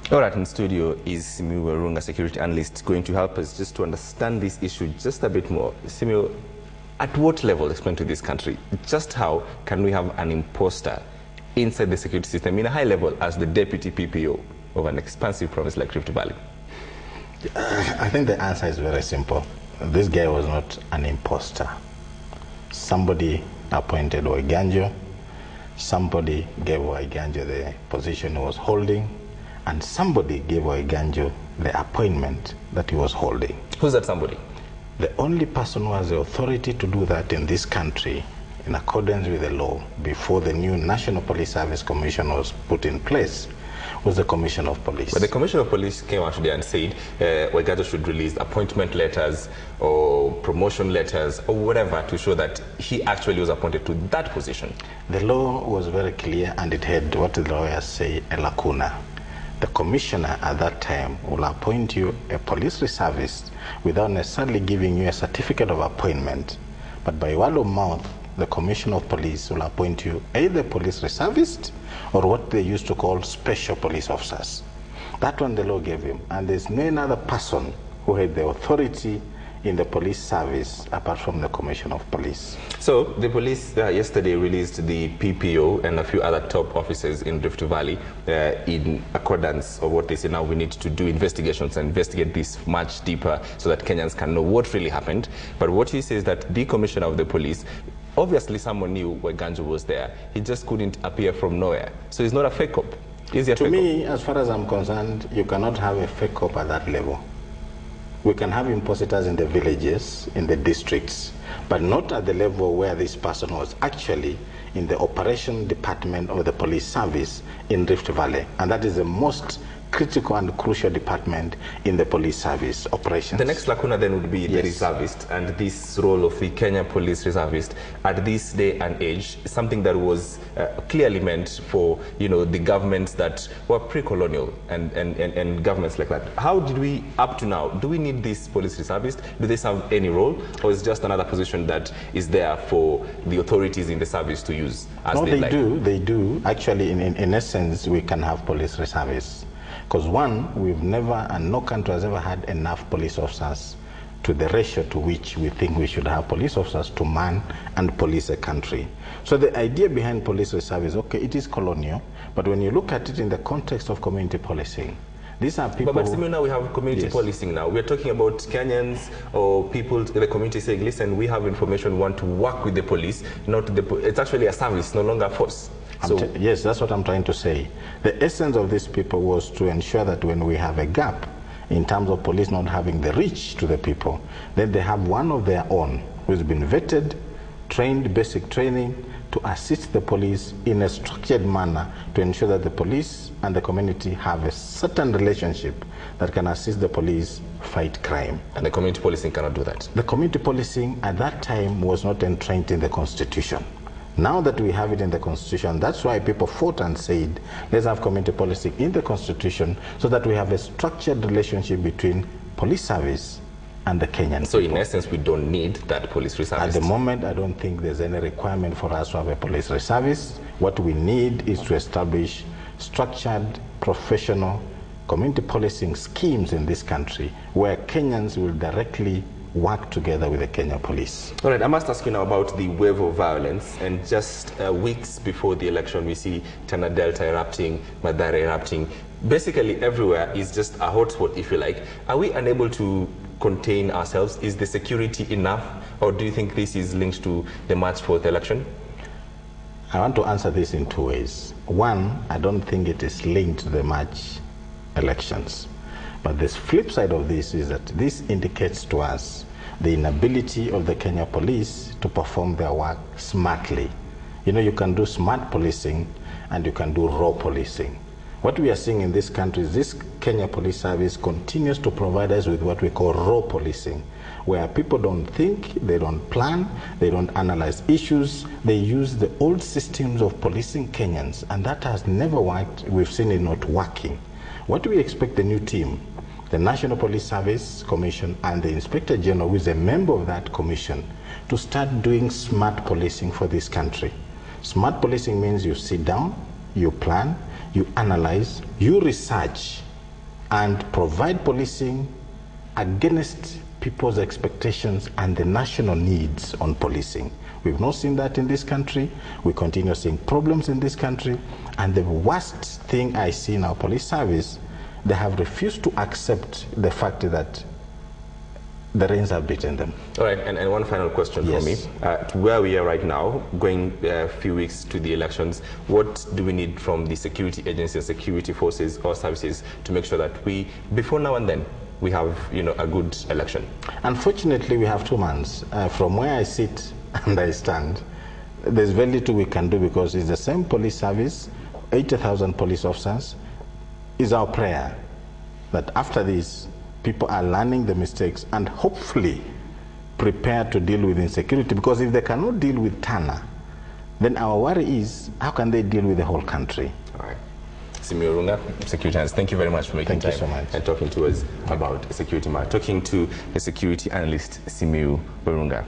All right, in studio is Simiyu Warunga, security analyst, going to help us just to understand this issue just a bit more. Simiyu, at what level, explain to this country, just how can we have an imposter inside the security system in a high level as the deputy PPO of an expansive province like Rift Valley? I think the answer is very simple. This guy was not an imposter. Somebody appointed Oiganjo, somebody gave Oiganjo the position he was holding, and somebody gave Oiganjo the appointment that he was holding. Who's that somebody? The only person who has the authority to do that in this country, in accordance with the law, before the new National Police Service Commission was put in place, was the Commissioner of Police. But the Commissioner of Police came out today and said Oiganjo should release appointment letters or promotion letters or whatever to show that he actually was appointed to that position. The law was very clear, and it had what the lawyers say, a lacuna. The commissioner at that time will appoint you a police reservist without necessarily giving you a certificate of appointment. But by word of mouth, the Commissioner of Police will appoint you either police reservist or what they used to call special police officers. That one the law gave him. And there's no other person who had the authority in the police service apart from the Commissioner of Police. So the police yesterday released the PPO and a few other top officers in Rift Valley in accordance of what they say now we need to do investigations and investigate this much deeper so that Kenyans can know what really happened. But what he says that the Commissioner of the Police, obviously someone knew where Ganjo was there. He just couldn't appear from nowhere. So he's not a fake cop. Is he a fake cop? To me, as far as I'm concerned, you cannot have a fake cop at that level. We can have imposters in the villages, in the districts, but not at the level where this person was actually in the operation department of the police service in Rift Valley. And that is the most critical and crucial department in the police service operations. The next lacuna then would be the reservist, and this role of the Kenya police reservist at this day and age is something that was clearly meant for, you know, the governments that were pre-colonial and governments like that. How did we, up to now, do we need this police reservist? Do they serve any role, or is it just another position that is there for the authorities in the service to use as no, they like? They do. Actually, in essence, we can have police reservists. Because one, we've never, and no country has ever had enough police officers to the ratio to which we think we should have police officers to man and police a country. So the idea behind police reserve is, okay, it is colonial, but when you look at it in the context of community policing, these are people... But Simiyu, now we have community policing now. We're talking about Kenyans or people in the community saying, listen, we have information, we want to work with the police, not the it's actually a service, no longer a force. So, yes, that's what I'm trying to say. The essence of these people was to ensure that when we have a gap in terms of police not having the reach to the people, then they have one of their own who's been vetted, trained, basic training, to assist the police in a structured manner to ensure that the police and the community have a certain relationship that can assist the police fight crime. And the community policing cannot do that? The community policing at that time was not entrenched in the Constitution. Now that we have it in the Constitution, that's why people fought and said, let's have community policing in the Constitution so that we have a structured relationship between police service and the Kenyan So people. in essence, we don't need that police reservist? At the moment, I don't think there's any requirement for us to have a police reservist. What we need is to establish structured, professional community policing schemes in this country where Kenyans will directly work together with the Kenya police. All right, I must ask you now about the wave of violence. And just weeks before the election, we see Tana Delta erupting, Mathare erupting. Basically, everywhere is just a hotspot, if you like. Are we unable to contain ourselves? Is the security enough? Or do you think this is linked to the March 4th election? I want to answer this in two ways. One, I don't think it is linked to the March elections. But the flip side of this is that this indicates to us the inability of the Kenya police to perform their work smartly. You know, you can do smart policing and you can do raw policing. What we are seeing in this country is this Kenya Police Service continues to provide us with what we call raw policing, where people don't think, they don't plan, they don't analyze issues, they use the old systems of policing Kenyans, and that has never worked. We've seen it not working. What do we expect the new team, the National Police Service Commission and the Inspector General, who is a member of that commission, to start doing smart policing for this country? Smart policing means you sit down, you plan, you analyze, you research and provide policing against people's expectations and the national needs on policing. We've not seen that in this country. We continue seeing problems in this country. And the worst thing I see in our police service, they have refused to accept the fact that the rains have beaten them. All right, and one final question for me. To where we are right now, going a few weeks to the elections, what do we need from the security agencies, security forces or services to make sure that we, before now and then, we have, a good election? Unfortunately, we have 2 months. From where I sit and I stand, there's very little we can do because it's the same police service, 80,000 police officers. Is our prayer that after this, people are learning the mistakes and hopefully prepared to deal with insecurity, because if they cannot deal with Tana, then our worry is how can they deal with the whole country? All right. Simiyu Warunga, security analyst, thank you very much for making time so much. And talking to us about security. Talking to the security analyst, Simiyu Warunga.